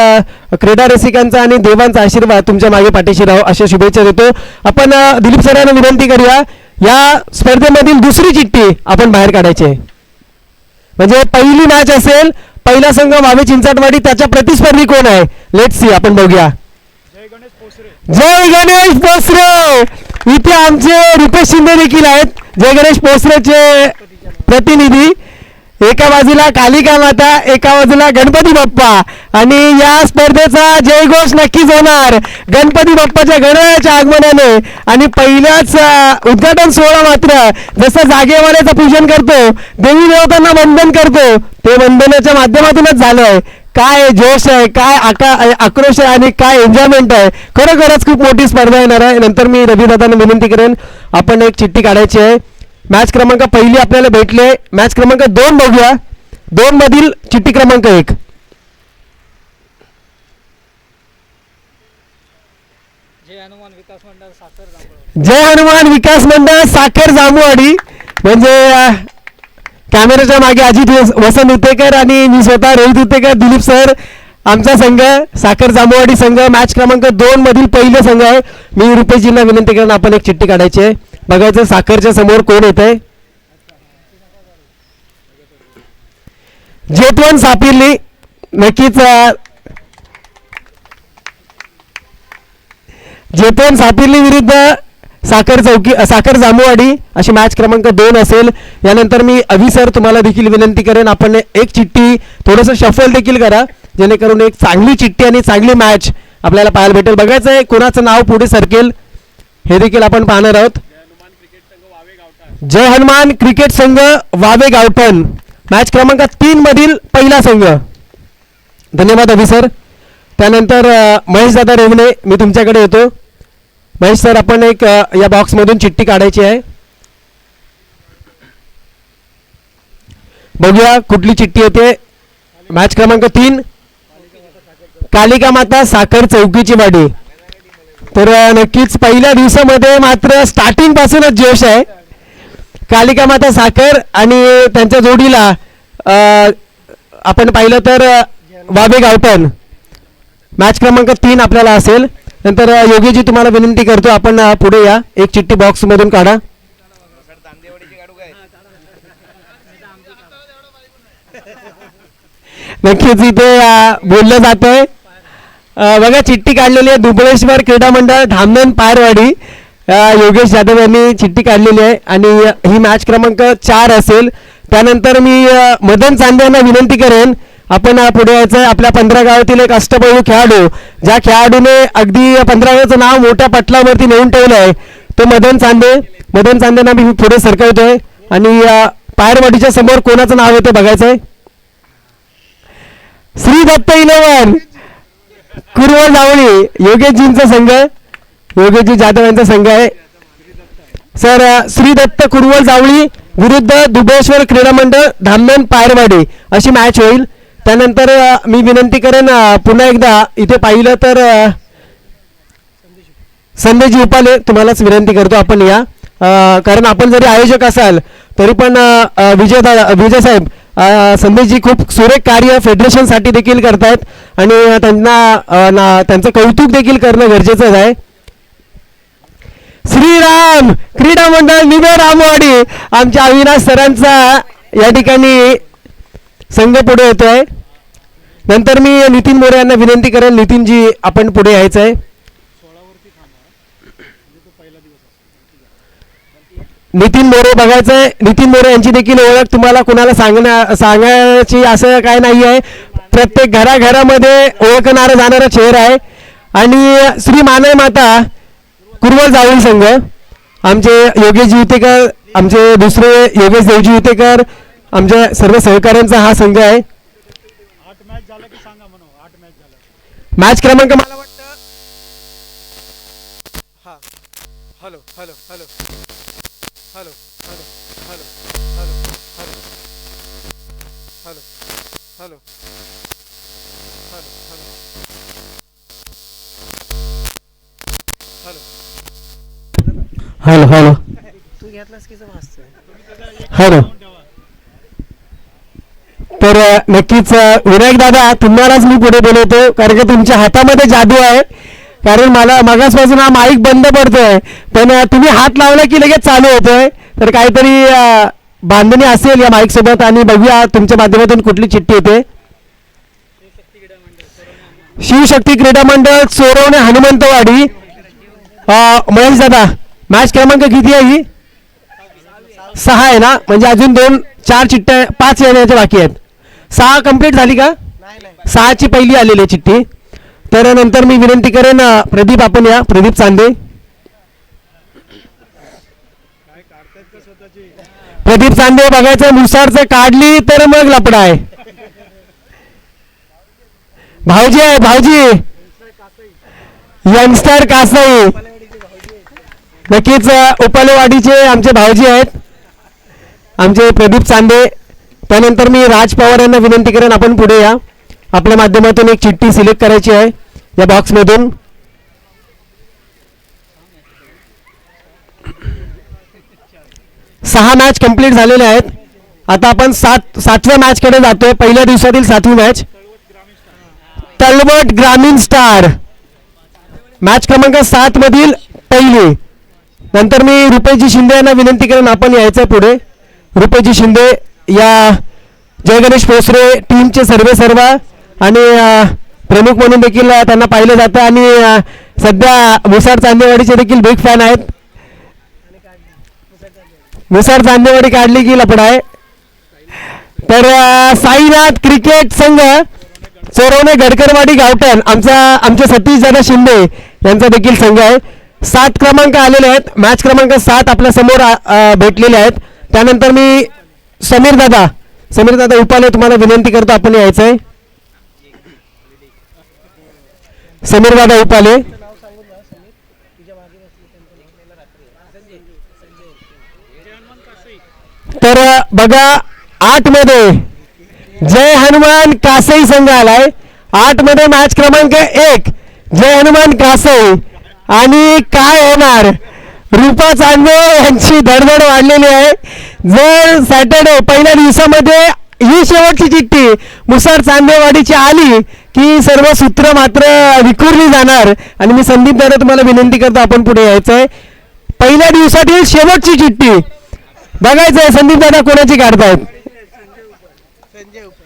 S1: क्रीडा रसिकांचा आणि देवांचा आशीर्वाद तुमच्या मागे पाठीशी राहो अशा शुभेच्छा देतो. आपण दिलीप सरांना विनंती करूया, या स्पर्धेमधील दुसरी चिठ्ठी आपण बाहेर काढायची आहे. म्हणजे पहिली मॅच असेल, पहिला संघ वावे चिंचाटवाडी, त्याच्या प्रतिस्पर्धी कोण आहे लेट्स सी, आपण बघूया. जय गणेश पोसरे. इथे आमचे रुपेश शिंदे देखील आहेत, जय गणेश पोसरेचे प्रतिनिधी. एका बाजूला कालिका माता, एका बाजूला गणपती बाप्पा आणि या स्पर्धेचा जयघोष नक्कीच होणार गणपती बाप्पाच्या गणरायाच्या आगमनाने. आणि पहिल्याच उद्घाटन सोहळा मात्र जसं जागेवाल्याचं पूजन करतो, देवी देवतांना वंदन करतो, ते वंदनाच्या माध्यमातूनच झालंय. काय जोश आहे, काय आक्रोश आहे आणि काय एन्जॉयमेंट आहे. खरोखरच खूप मोठी स्पर्धा येणार आहे. नंतर मी रविदादांना विनंती करेन आपण एक चिठ्ठी काढायची आहे. मॅच क्रमांक पहिली आपल्याला भेटले, मॅच क्रमांक 2 बघूया. 2 मधील चिठ्ठी क्रमांक 1. जय हनुमान विकास मंडळ साखर जांभूवाडी. म्हणजे कॅमेऱ्याच्या मागे अजित वसंत उतेकर आणि मी स्वतः रोहित उतेकर, दिलीप सर, आमचा संघ साखर जांभूवाडी संघ मॅच क्रमांक 2 मधील पहिले संघ आहे. मी रुपेशजींना विनंती करून आपण एक चिठ्ठी काढायची आहे. बघायचं साखरच्या समोर कोण येत आहे. जेतवन सापिर्ली. नक्कीच जेतवन सापिर्ली विरुद्ध साखर जांभूवाडी अशी मॅच क्रमांक 2 असेल. यानंतर मी अभि सर तुम्हाला देखील विनंती करेन आपण एक चिठ्ठी थोडंसं शफल देखील करा, जेणेकरून एक चांगली चिठ्ठी आणि चांगली मॅच आपल्याला पाहायला भेटेल. बघायचं आहे कोणाचं नाव पुढे सरकेल हे देखील आपण पाहणार आहोत. जय हनुमान क्रिकेट संघ वावे गावठण मॅच क्रमांक 3 मधील पहिला संघ. धन्यवाद अभि सर. त्यानंतर महेश दादा रेवणे, मी तुमच्याकडे येतो. महेश सर आपण एक या बॉक्समधून चिठ्ठी काढायची आहे. बघूया कुठली चिठ्ठी येते. मॅच क्रमांक 3 कालिका माता साखर चौकीची वाडी. तर नक्कीच पहिल्या दिवसामध्ये मात्र स्टार्टिंग पासूनच जोश आहे. कालिका माता साखर आणि त्यांच्या जोडीला आपण पाहिलं तर वावे गावठण मॅच क्रमांक 3 आपल्याला असेल. नंतर योगीजी तुम्हाला विनंती करतो आपण पुढे या, एक चिठ्ठी बॉक्स मधून काढा. नक्कीच इथे बोललं जात आहे. बघा चिठ्ठी काढलेली आहे दुबळेश्वर क्रीडा मंडळ धामणन पायरवाडी. योगेश जाधव यांनी चिठ्ठी काढलेली आहे आणि ही मॅच क्रमांक 4 असेल. त्यानंतर मी मदन चांदे यांना विनंती करेन आपण पुढे यायचं आहे. आपल्या 15 गावातील एक अष्टपैलू खेळाडू, ज्या खेळाडूने अगदी 15 गावाचं नाव मोठ्या पटलावरती नेऊन ठेवलं आहे, तो मदन चांदे. मदन चांदेना मी पुढे सरकवतोय आणि पायरवाडीच्या समोर कोणाचं नाव येतं बघायचं आहे. श्री दत्त 11 कुरवळ जावळी योगेशजींचा संघ, योगेशजी जाधव यांचा संघ आहे. सर श्री दत्त कुरवळ जावळी विरुद्ध दुबेश्वर क्रीडा मंडळ धामणन पायरवाडी अशी मॅच होईल. त्यानंतर मी विनंती करेन पुन्हा एकदा इथे पाहिलं तर संदेशजी उपाले तुम्हालाच विनंती करतो आपण या, कारण आपण जरी आयोजक असाल तरी पण विजय साहेब संदेशजी खूप सुरेख कार्य फेडरेशनसाठी देखील करतायत आणि त्यांचं कौतुक देखील करणं गरजेचं आहे. श्रीराम क्रीडा मंडळ निबे रामवाडी आमच्या अविनाश सरांचा या ठिकाणी संघ पुढे येतोय. नंतर मी नितीन मोरे यांना विनंती करेन, नितीनजी आपण पुढे यायचं आहे. नितीन मोरे बघायचं आहे. नितीन मोरे यांची देखील ओळख तुम्हाला कुणाला सांगायची असं काय नाही आहे, प्रत्येक घराघरामध्ये ओळखणारा जाणारा चेहरा आहे. आणि श्री मानय माता कुरवळ जावळी संघ आमचे योगेश युतेकर, आमचे दुसरे योगेश देवजी युतेकर, आमच्या सर्व सहकाऱ्यांचा हा संघ आहे. मॅच क्रमांक मला वाटतं हा hello hello hello hello hello hello hello hello hello hello hello hello hello तू घेतलास की हॅलो. तर नक्कीच विनायक दादा तुम्हालाच मी पुढे बोलवतो, कारण की तुमच्या हातामध्ये जादू आहे. कारण मला मागासपासून हा माईक बंद पडतोय पण तुम्ही हात लावला की लगेच चालू होतोय. तर काहीतरी बांधणी असेल या माईक सोबत आणि बघूया तुमच्या माध्यमातून कुठली चिठ्ठी येते. शिवशक्ती क्रीडा मंडळ चोरवणे हनुमंतवाडी. महेश दादा मॅच क्रमांक किती आहे ही? 6 आहे ना, म्हणजे अजून 4 चिठ्ठ्या 5 येण्याच्या बाकी आहेत. 6 कंप्लीट झाली का? 6ची पहिली आलेली चिठ्ठी. तर नंतर मी विनंती करेन प्रदीप आपण या, प्रदीप चांदे. प्रदीप चांदे बघायचं मुसारचं काढली तर मग लपडा आहे. भाऊजी आहे भाऊजी, यंगस्टर कासई, नक्कीच उपालेवाडीचे आमचे भाऊजी आहेत, आमचे प्रदीप चांदे. त्यानंतर मी राज पवार यांना विनंती करेन आपण पुढे या. आपल्या माध्यमातून एक चिठ्ठी सिलेक्ट करायची आहे या बॉक्समधून. सहा मॅच कंप्लीट झालेले आहेत. आता आपण सातव्या मॅच कडे जातोय. पहिल्या दिवसातील 7वी मॅच तळवट ग्रामीण स्टार, मॅच क्रमांक 7 मधील पहिली. नंतर मी रुपेशजी शिंदे यांना विनंती करेन आपण यायचं पुढे. रुपेशजी शिंदे या जय गणेश पोसरे टीमचे सर्व आणि प्रमुख म्हणून देखील त्यांना पाहिलं जातं आणि सध्या मुसार चांदेवाडीचे देखील बिग फॅन आहेत. मुसार चांदेवाडी काढली की लपड आहे. तर साईनाथ क्रिकेट संघ चोरवणे गडकरवाडी गावठण आमचे सतीश दादा शिंदे यांचा देखील संघ आहे. 7 क्रमांक आलेले आहेत. मॅच क्रमांक 7 आपल्या समोर भेटलेले आहेत. त्यानंतर मी समीर दादा उपाले तुम्हाला विनंती करतो आपण यायचं आहे. समीर दादा उपाले. तर बघा 8 मध्ये जय हनुमान कासई संघ आलाय. 8 मध्ये मॅच क्रमांक 1 जय हनुमान कासई. आणि काय होणार, रूपा चांदे यांची धडधड वाढलेली आहे. जर सॅटर्डे पहिल्या दिवसामध्ये ही शेवटची चिठ्ठी मुसार चांदेवाडीची आली की सर्व सूत्र मात्र विखुरली जाणार. आणि मी संदीप दादा तुम्हाला विनंती करतो आपण पुढे यायचंय. पहिल्या दिवसातील शेवटची चिठ्ठी बघायचंय संदीप दादा कोणाची काढतायत.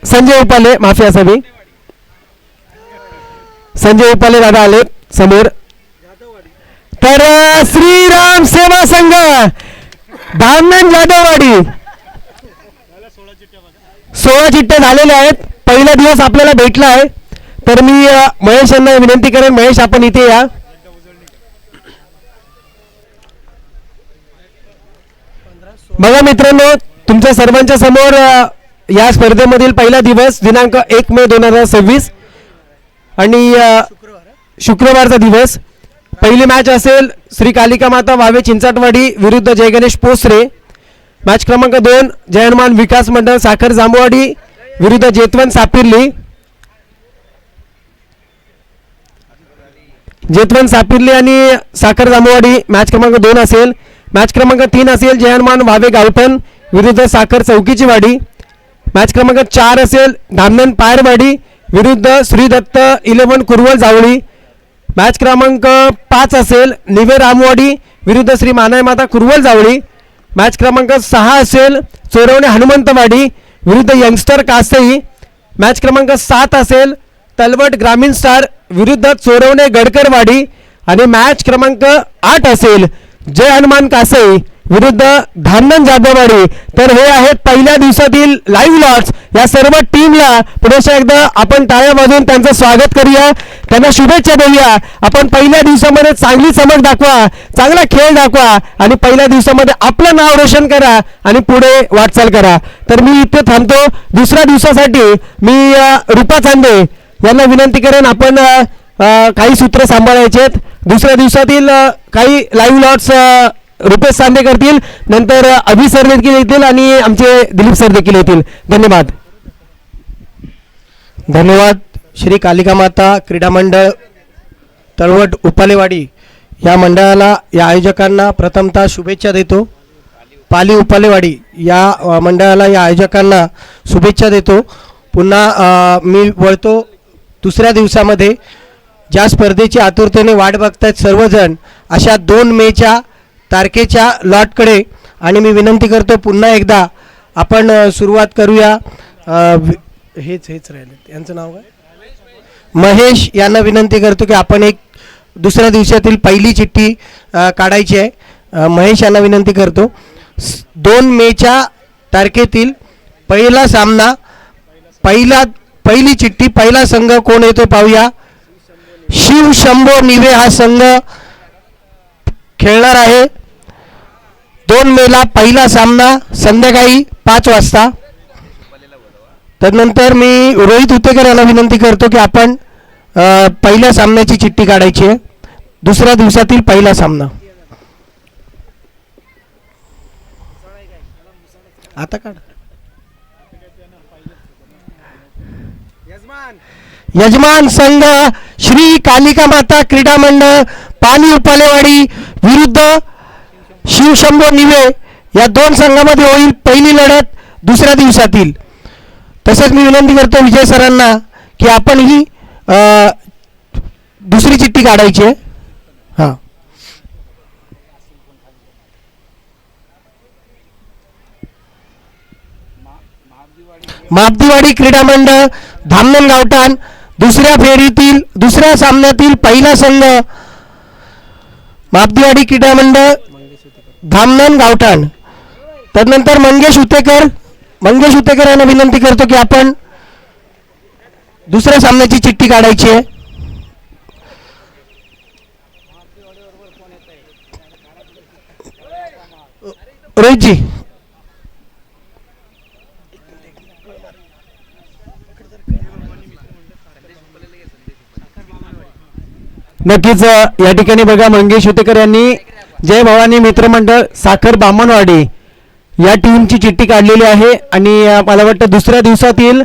S1: संजय उपाले, माफी असावी, संजय उपाले दादा आले समोर. तर श्रीराम सेवा संघ धामण जाधववाडी 16 चिठ्ठ्या झालेल्या आहेत. पहिला दिवस आपल्याला भेटला आहे. तर मी महेश यांना विनंती करेन, महेश आपण इथे या. बघा मित्रांनो, तुमच्या सर्वांच्या समोर या स्पर्धेमधील पहिला दिवस दिनांक 1 मे 2026 आणि शुक्रवारचा दिवस. पहिली मॅच असेल श्री कालिका माता वावे चिंचाटवाडी विरुद्ध जय गणेश पोसरे. मॅच क्रमांक 2 जय हनुमान विकास मंडळ साखर जांभूवाडी विरुद्ध जेतवन सापिर्ली आणि साखर जांभूवाडी मॅच क्रमांक 2 असेल. मॅच क्रमांक 3 असेल जय हनुमान वावे गावठण विरुद्ध साखर चौकीची वाडी. मॅच क्रमांक 4 असेल धामणन पायरवाडी विरुद्ध श्री दत्त 11 कुरवल जावळी. मॅच क्रमांक 5 असेल निवे रामवाडी विरुद्ध श्री मानाय माता कुरवल जावळी. मॅच क्रमांक 6 असेल चोरवणे हनुमंतवाडी विरुद्ध यंगस्टर कासई. मॅच क्रमांक 7 असेल तलवट ग्रामीण स्टार विरुद्ध चोरवणे गडकरवाडी. आणि मॅच क्रमांक 8 असेल जय हनुमान कासई विरुद्ध धामण जाधववाडी. तर हे आहेत पहिल्या दिवसातील लाईव्ह लॉट्स. या सर्व टीमला पुन्हा एकदा आपण टाळ्या वाजवून त्यांचं स्वागत करूया, त्यांना शुभेच्छा देऊया. आपण पहिल्या दिवसामध्ये चांगली चमक दाखवा, चांगला खेळ दाखवा आणि पहिल्या दिवसामध्ये आपलं नाव रोशन करा आणि पुढे वाटचाल करा. तर मी इथे थांबतो. दुसऱ्या दिवसासाठी मी रूपा चांदे यांना विनंती करेन आपण काही सूत्र सांभाळायचे आहेत. दुसऱ्या दिवसातील काही लाईव्ह लॉट्स रुपेश चांदे करतील, नंतर अभि सर देखील येतील आणि आमचे दिलीप सर देखील येतील. धन्यवाद.
S4: धन्यवाद. श्री कालिका माता क्रीडा मंडळ तळवट उपालेवाडी या मंडळाला, या आयोजकांना प्रथमतः शुभेच्छा देतो. पाली उपालेवाडी या मंडळाला, या आयोजकांना शुभेच्छा देतो. पुन्हा मी वळतो दुसऱ्या दिवसामध्ये. ज्या स्पर्धेची आतुरतेने वाट बघतायत सर्वजण, अशा 2 मेच्या तारखेच्या लॉटकडे. आणि मी विनंती करतो पुन्हा एकदा आपण सुरुवात करूया. हेच राहिले, यांचं नाव काय, महेश यांना विनंती करतो की आपण एक दुसऱ्या दिवसातील पहिली चिठ्ठी काढायची आहे. महेश यांना विनंती करतो. 2 मेच्या तारखेतील पहिला सामना, पहिली चिठ्ठी, पहिला संघ कोण येतो पाहूया. शिव शंभो निवे हा संघ खेळणार आहे. 2 मेला पहिला सामना संध्याकाळी 5 वाजता. तदनंतर मी रोहित उतेकर याला विनंती करतो की आपण पहिल्या सामन्याची चिठ्ठी काढायची आहे, दुसऱ्या दिवसातील पहिला सामना. आता काढ. यजमान संघ श्री कालिका माता क्रीडा मंडळ पाली उपालेवाडी विरुद्ध शिवशंभो निवे या दोन संघामध्ये होईल पहिली लढत दुसऱ्या दिवसातील. तसंच मी विनंती करतो विजय सरांना की आपण ही दुसरी चिठ्ठी काढायची आहे. हां, मापदीवाडी क्रीडा मंडळ धामणन गावठाण दुसऱ्या फेरीतील दुसऱ्या सामन्यातील पहिला संघ मापदीवाडी क्रीडा मंडळ धामणन गावठाण. तदनंतर मंगेश उतेकर यांना विनंती करतो की आपण दुसऱ्या सामन्याची चिठ्ठी काढायची आहे. रोहितजी,
S1: नक्कीच या ठिकाणी बघा मंगेश उतेकर यांनी जय भवानी मित्रमंडळ साखर बामणवाडी या टीमची चिठ्ठी काढलेली आहे आणि मला वाटतं दुसऱ्या दिवसातील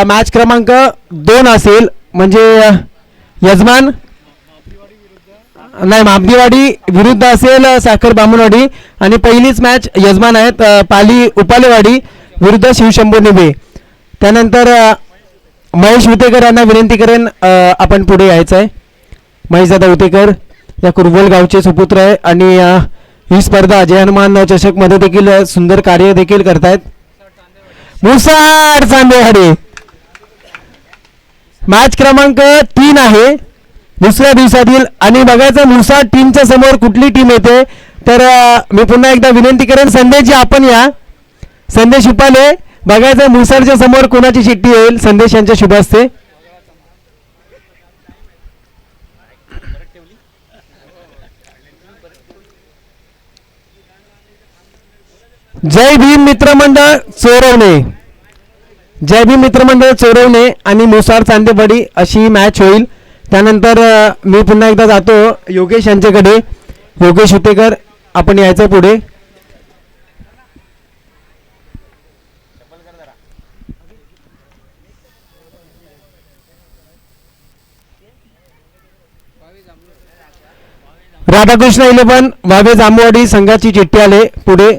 S1: मॅच क्रमांक 2 असेल, म्हणजे यजमान नाही मापदीवाडी विरुद्ध असेल साखर बामणवाडी आणि पहिलीच मॅच यजमान आहेत पाली उपालेवाडी विरुद्ध शिवशंभो निबे. त्यानंतर महेश उतेकर यांना विनंती करेन आपण पुढे यायचं आहे. महेशदादा उतेकर या कुरबोल गावचे सुपुत्र आहे आणि ही स्पर्धा जय हनुमान चषक मध्ये देखील सुंदर कार्य देखील करतायत. मुसाड चांदेवाडी मॅच क्रमांक 3 आहे दुसऱ्या दिवसातील आणि बघायचं मुसाड टीमच्या समोर कुठली टीम येते. तर मी पुन्हा एकदा विनंती करेन संदेशजी आपण या. संदेश उपाले बघायचं मुसाडच्या समोर कोणाची चिठ्ठी येईल. संदेश यांच्या शुभ हस्ते. जय भीम मित्रमंडळ चोरवणे, जय भीम मित्रमंडळ चोरवणे आणि मुसाड चांदेवाडी अशी मॅच होईल. त्यानंतर मी पुन्हा एकदा जातो योगेश यांच्याकडे. योगेश उतेकर आपण यायचं पुढे. राधाकृष्ण 11 वावे जांभवाडी संघाची चिठ्ठी आले पुढे.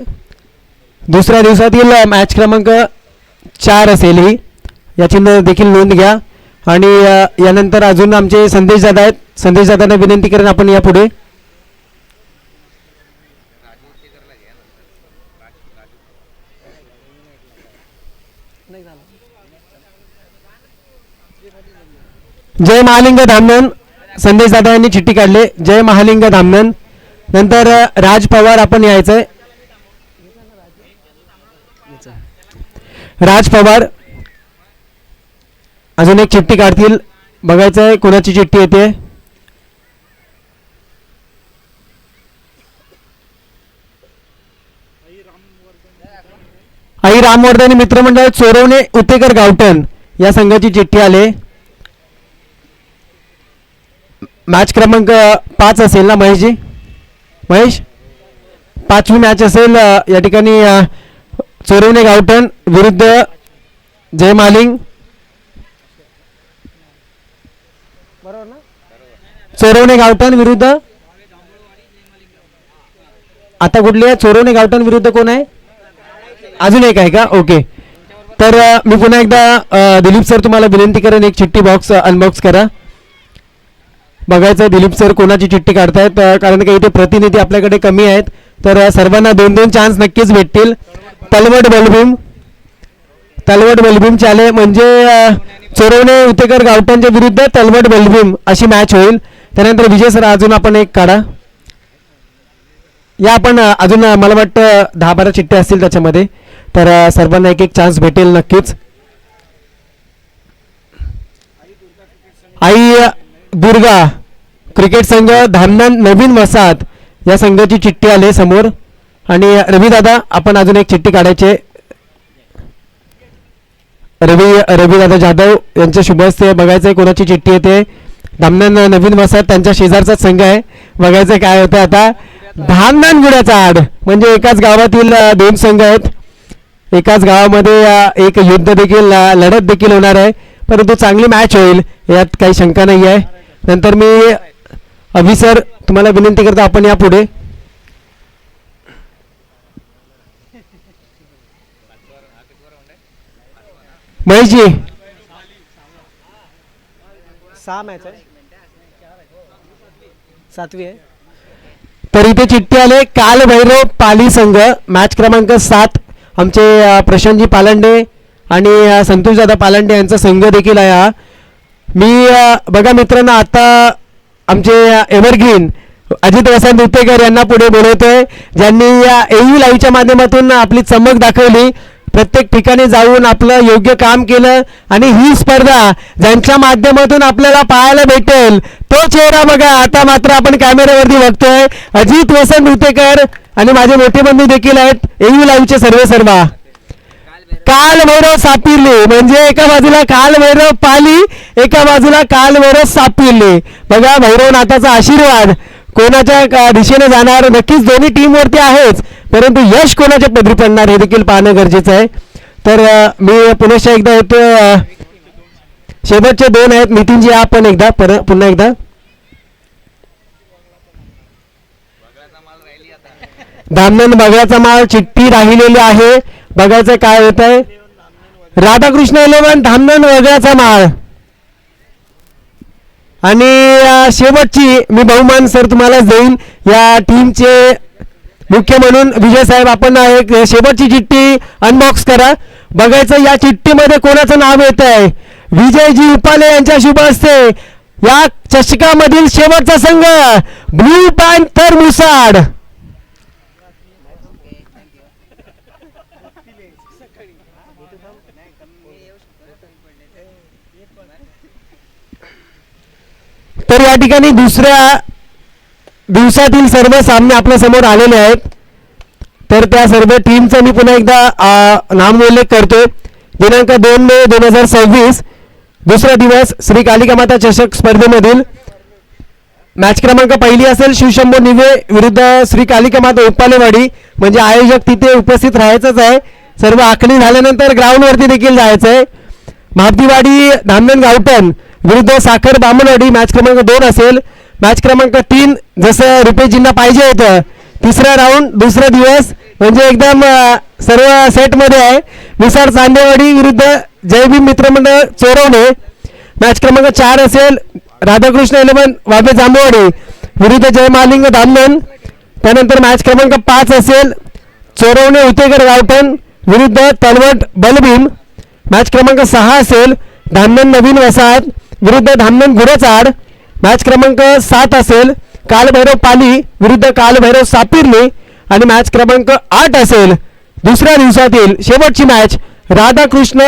S1: दुसऱ्या दिवसातील मॅच क्रमांक 4 असेल ही, याची देखील नोंद घ्या. आणि यानंतर अजून आमचे संदेश दादा आहेत. संदेश दादांना विनंती करेन आपण या पुढे. जय महालिंग धामणन संदेश दादा यांनी चिठ्ठी काढले. जय महालिंग धामणन. नंतर राज पवार आपण यायचंय. राज पवार अजून एक चिठ्ठी काढतील. बघायचं आहे कोणाची चिठ्ठी येते. आई रामवर्धन मित्रमंडळ चोरवणे उतेकर गावठण या संघाची चिठ्ठी आले. मॅच क्रमांक 5 असेल ना महेशजी. महेश 5वी मॅच असेल या ठिकाणी. चोरवणे गावठण विरुद्ध जय मालिंग. चोरवणे गावठण विरुद्ध आता कुठली आहे. चोरवणे गावठण विरुद्ध कोण आहे. अजून एक आहे का. ओके. तर मी पुन्हा एकदा दिलीप सर तुम्हाला विनंती करेन एक चिठ्ठी बॉक्स अनबॉक्स करा. बघायचं दिलीप सर कोणाची चिठ्ठी काढतायत कारण का इथे प्रतिनिधी आपल्याकडे कमी आहेत. तर सर्वांना 2-2 चान्स नक्कीच भेटतील. तलवट बलभीम चाले म्हणजे चोरवणे उतेकर गावठणच्या विरुद्ध तलवट बलभीम अशी मॅच होईल. त्यानंतर विजय सर अजून आपण एक काढा. या आपण अजून मला वाटतं 10-12 चिठ्ठ्या असतील त्याच्यामध्ये. तर सर्वांना एक एक चान्स भेटेल नक्कीच. आई दुर्गा क्रिकेट संघ धामणन नवीन वसाहत या संघाची चिठ्ठी आले समोर. आणि रवी दादा आपण अजून एक चिठ्ठी काढायची. रविदादा जाधव यांच्या शुभ हस्ते बघायचं आहे कोणाची चिठ्ठी येते. धामणन नवीन वसाहत त्यांच्या शेजारचाच संघ आहे. बघायचं काय होतं आता. धामणन गुड्याचा आड म्हणजे एकाच गावातील दोन संघ आहेत. एकाच गावामध्ये एक युद्ध देखील लढत देखील होणार आहे. परंतु चांगली मॅच होईल यात काही शंका नाही आहे. नंतर मी अभि सर तुम्हाला विनंती करतो आपण या पुढे. महेशजी
S4: 6 मॅच आहे, 7वी आहे.
S1: तर इथे चिठ्ठी आले कालभैरव पाली संघ मॅच क्रमांक 7. आमचे प्रशांतजी पालंडे आणि संतोषदादा पालंडे यांचा संघ देखील आहे हा. मी बघा मित्रांनो आता आमचे एव्हरग्रीन अजित वसंत उत्तेकर यांना पुढे बोलवतोय, ज्यांनी या AU लाईव्हच्या माध्यमातून आपली चमक दाखवली, प्रत्येक ठिकाणी जाऊन आपलं योग्य काम केलं. आणि ही स्पर्धा ज्यांच्या माध्यमातून आपल्याला पाहायला भेटेल तो चेहरा बघा आता मात्र आपण कॅमेऱ्यावरती बघतोय. अजित वसंत उत्तेकर आणि माझे मोठे बंधू देखील आहेत AU लाईव्हचे सर्व. कालभैरव सापिर्ली म्हणजे एका बाजूला कालभैरव पाली, एका बाजूला कालभैरव सापिर्ली. बघा भैरवनाथाचा आशीर्वाद कोणाच्या दिशेने जाणार नक्कीच दोन्ही टीम वरती आहेच, परंतु यश कोणाच्या पदरी पडणार हे देखील पाहणं गरजेचं आहे. तर मी पुन्हा एकदा येतो. शेवटचे 2 आहेत नितीनजी आपण एकदा पुन्हा एकदा. धामणन बगळ्याचा माल चिठ्ठी राहिलेली आहे. बघायचं काय होत आहे. राधाकृष्ण 11 धामणन वगळ्याचा माळ. आणि शेवटची मी बहुमान सर तुम्हाला देईन या टीमचे मुख्य म्हणून. विजय साहेब आपण एक शेवटची चिठ्ठी अनबॉक्स करा. बघायचं या चिठ्ठीमध्ये कोणाचं नाव येत आहे. विजयजी उपाले यांच्या शुभ हस्ते या चषकामधील शेवटचा संघ ब्लू पॅन्थर मुसाड. तर या ठिकाणी दुसऱ्या दिवसातील सर्व सामने आपल्या समोर आलेले आहेत. तर त्या सर्व टीमचा मी पुन्हा एकदा नामोल्लेख करतो. दिनांक 2 मे 2026 दुसरा दिवस श्री कालिका माता चषक स्पर्धेमधील मॅच क्रमांक 1 असेल शिवशंभो निवे विरुद्ध श्री कालिका माता उपालेवाडी. म्हणजे आयोजक तिथे उपस्थित राहायचंच आहे. सर्व आखणी झाल्यानंतर ग्राउंडवरती देखील जायचं आहे. महाबदीवाडी धामणन गावठण विरुद्ध साखर बामणवाडी मॅच क्रमांक 2 असेल. मॅच क्रमांक 3 जसं रुपेशजींना पाहिजे होतं तिसरा राऊंड दुसरा दिवस म्हणजे एकदम सर्व सेटमध्ये आहे. मिसाड चांदेवाडी विरुद्ध जयभीम मित्रमंडळ चोरवणे मॅच क्रमांक 4 असेल. राधाकृष्ण 11 वाबे जांभवाडी विरुद्ध जय महालिंग धामणन. त्यानंतर मॅच क्रमांक 5 असेल चोरवणे उतेकर गावठण विरुद्ध तलवट बलभीम. मॅच क्रमांक 6 असेल धामणन नवीन वसाहत विरुद्ध धामणन गुरचाड. मॅच क्रमांक 7 असेल कालभैरव पाली विरुद्ध कालभैरव सापिर्ली. आणि मॅच क्रमांक 8 असेल दुसऱ्या दिवसातील शेवटची मॅच राधाकृष्ण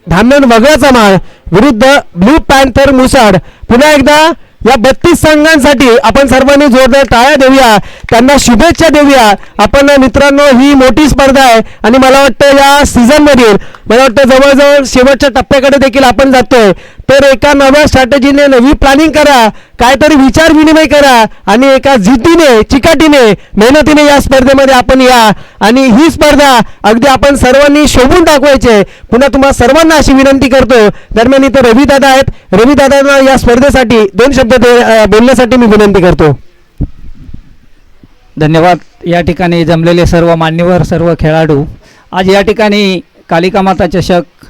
S1: धामणन वगळाचा माळ विरुद्ध ब्लू पॅन्थर मुसाड. पुन्हा एकदा या 32 संघांसाठी आपण सर्वांनी जोरदार टाळ्या देऊया, त्यांना शुभेच्छा देऊया. आपण मित्रांनो ही मोठी स्पर्धा आहे आणि मला वाटतं या सीझन मधील मला वाटतं जवळजवळ शेवटच्या टप्प्याकडे देखील आपण जातोय. तर एका नव्या स्ट्रॅटेजीने नवी प्लॅनिंग करा, काहीतरी विचार विनिमय करा आणि एका जिद्दीने चिकाटीने मेहनतीने या स्पर्धेमध्ये आपण या आणि ही स्पर्धा अगदी आपण सर्वांनी शोभून दाखवायचे. पुन्हा तुम्हा सर्वांना अशी विनंती करतो. दरम्यान इथे रविदादा आहेत, रविदादांना या स्पर्धेसाठी 2 शब्द बोलण्यासाठी मी विनंती करतो.
S5: धन्यवाद. या ठिकाणी जमलेले सर्व मान्यवर सर्व खेळाडू, आज या ठिकाणी कालिका माता चषक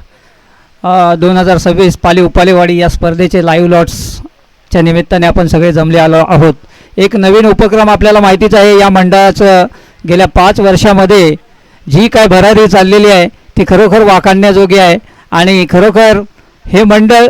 S5: 2026 पाली उपालेवाडी या स्पर्धेचे लाईव्ह लॉट्सच्या निमित्ताने आपण सगळे जमले आलो आहोत. एक नवीन उपक्रम आपल्याला माहितीच आहे. या मंडळाचं गेल्या 5 वर्षामध्ये जी काय भरारी चाललेली आहे ती खरोखर वाखाणण्याजोगी आहे. आणि खरोखर हे मंडळ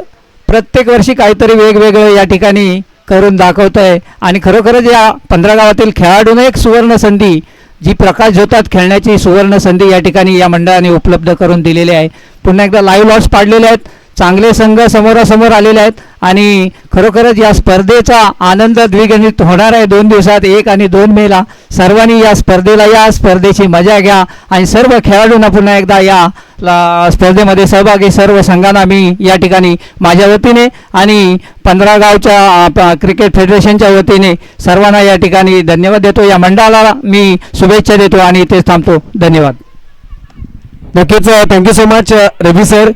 S5: प्रत्येक वर्षी काहीतरी वेगवेगळं या ठिकाणी करून दाखवतं आहे. आणि खरोखरच या 15 गावातील खेळाडूंना एक सुवर्ण संधी, जी प्रकाश झोतात खेळण्याची सुवर्ण संधी या ठिकाणी या मंडळाने उपलब्ध करून दिलेली आहे. पुन्हा एकदा लाईव्ह लॉट्स पाडलेले आहेत. चांगले संघ समोरासमोर आलेले आहेत आणि खरोखरच या स्पर्धेचा आनंद द्विगुणित होणार आहे 2 दिवसात 1 आणि 2 मेला. सर्वांनी या स्पर्धेला या स्पर्धेची मजा घ्या आणि सर्व खेळाडूंना पुन्हा एकदा या स्पर्धेमध्ये सहभागी सर्व संघांना मी या ठिकाणी माझ्या वतीने आणि 15 गावच्या क्रिकेट फेडरेशनच्या वतीने सर्वांना या ठिकाणी धन्यवाद देतो. या मंडळाला मी शुभेच्छा देतो आणि इथेच थांबतो. धन्यवाद.
S1: नक्कीच थँक्यू सो मच रवी सर.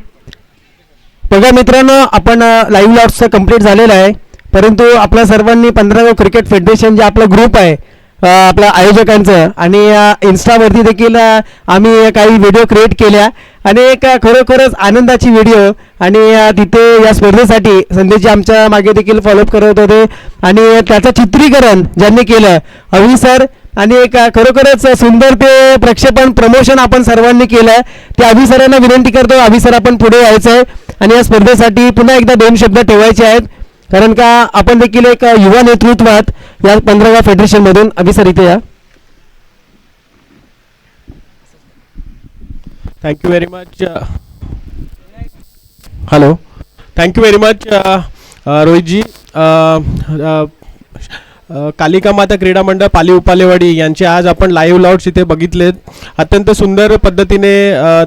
S1: बघा मित्रांनो, आपण लाईव्ह लॉट्सचं कंप्लीट झालेलं आहे, परंतु आपल्या सर्वांनी 15 गाव क्रिकेट फेडरेशन जे आपला ग्रुप आहे आपल्या आयोजकांचं आणि इन्स्टावरती देखील आम्ही काही व्हिडिओ क्रिएट केल्या आणि एक खरोखरच आनंदाची व्हिडिओ आणि तिथे या स्पर्धेसाठी संदेशजी आमच्या मागे देखील फॉलोअप करत होते आणि त्याचं चित्रीकरण ज्यांनी केलं अवी सर आणि एक खरोखरच सुंदर ते प्रक्षेपण प्रमोशन आपण सर्वांनी केलं. ते अभि सरांना विनंती करतो, अभि सर आपण पुढे यायचं आहे आणि या स्पर्धेसाठी पुन्हा एकदा 2 शब्द ठेवायचे आहेत, कारण का आपण देखील एक युवा नेतृत्वात या 15 गाव फेडरेशनमधून. अभि सर इथे या.
S6: Thank you very much. Hello, thank you very much Rohitji. Kalika Mata Krida मंडळ पाली उपालेवाडी यांचे आज आपण लाईव्ह लॉट्स इथे बघितलेत. अत्यंत सुंदर पद्धतीने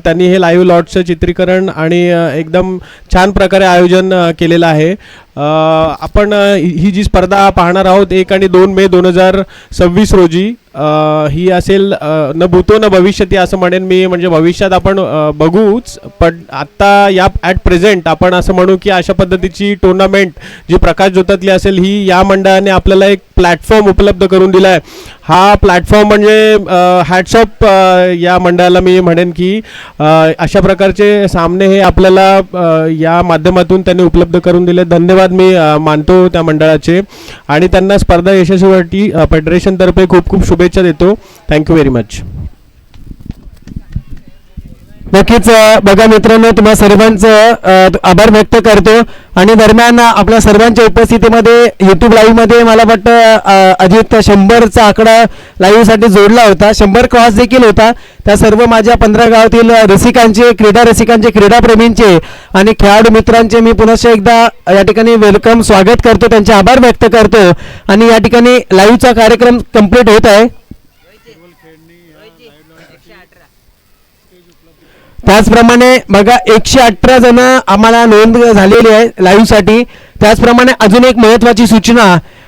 S6: त्यांनी हे लाईव्ह लॉट्सचं चित्रीकरण आणि एकदम छान प्रकारे आयोजन केलेलं आहे. आपण ही जी स्पर्धा पाहणार आहोत 1 आणि 2 मे 2026 रोजी ही असेल न भूतो न भविष्यती असं म्हणेन मी. म्हणजे भविष्यात आपण बघूच, पण आत्ता या ॲट प्रेझेंट आपण असं म्हणू की अशा पद्धतीची टुर्नामेंट जी प्रकाश ज्योतातली असेल ही या मंडळाने आपल्याला एक प्लॅटफॉर्म उपलब्ध करून दिला आहे. हा प्लॅटफॉर्म म्हणजे हॅट्स ऑफ या मंडळाला मी म्हणेन की अशा प्रकारचे सामने हे आपल्याला या माध्यमातून त्यांनी उपलब्ध करून दिले. धन्यवाद मी मानतो त्या मंडळाचे आणि त्यांना स्पर्धा यशस्वीसाठी फेडरेशनतर्फे खूप खूप शुभेच्छा देतो. Thank you very much.
S1: नक्कीच बघा मित्रांनो, तुम्हा सर्वांचं आभार व्यक्त करतो आणि दरम्यान आपल्या सर्वांच्या उपस्थितीमध्ये यूट्यूब लाईव्हमध्ये मला वाटतं अजित 100चा आकडा लाईव्हसाठी जोडला होता, 100 क्रॉस देखील होता. त्या सर्व माझ्या 15 गावातील रसिकांचे, क्रीडा रसिकांचे, क्रीडाप्रेमींचे आणि खेळाडू मित्रांचे मी पुन्हा एकदा या ठिकाणी वेलकम स्वागत करतो, त्यांचे आभार व्यक्त करतो आणि या ठिकाणी लाईव्हचा कार्यक्रम कंप्लीट होत आहे. त्याचप्रमाणे बघा 118 जण आम्हाला नोंद झालेली आहे लाईव्हसाठी. त्याचप्रमाणे अजून एक महत्त्वाची सूचना,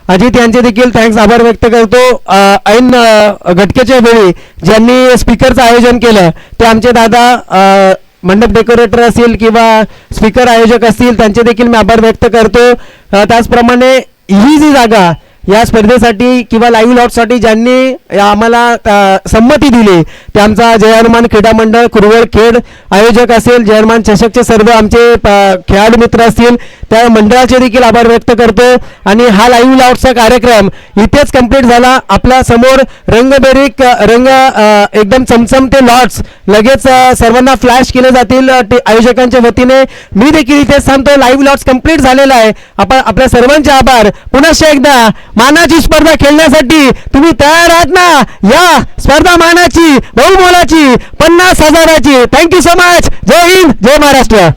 S1: अजित यांचे देखील थँक्स आभार व्यक्त करतो. ऐन घटकेच्या वेळी ज्यांनी स्पीकरचं आयोजन केलं ते आमचे दादा मंडप डेकोरेटर असतील किंवा स्पीकर आयोजक असतील त्यांचे देखील मी आभार व्यक्त करतो. त्याचप्रमाणे ही जी जागा या स्पर्धेसाठी किंवा लाईव्ह लॉटसाठी ज्यांनी आम्हाला संमती दिली ते आमचा जय हनुमान क्रीडा मंडळ कुरवळ खेड आयोजक असेल, जय हनुमान चषकचे सर्व आमचे खेळाडू मित्र असतील त्या मंडळाचे देखील आभार व्यक्त करतो. आणि हा लाईव्ह लॉटचा कार्यक्रम इथेच कंप्लीट झाला. आपल्या समोर रंगबेरीक एकदम चमचमते लॉट्स लगेच सर्वांना फ्लॅश केले जातील आयोजकांच्या वतीने. मी देखील इथेच थांबतो. लाईव्ह लॉट्स कंप्लीट झालेला आहे. आपण आपल्या सर्वांचे आभार. पुन्हा एकदा मानाची स्पर्धा खेळण्यासाठी तुम्ही तयार आहात ना? या स्पर्धा मानाची, बहुमोलाची, 50,000ची. Thank you so much. जय हिंद, जय महाराष्ट्र.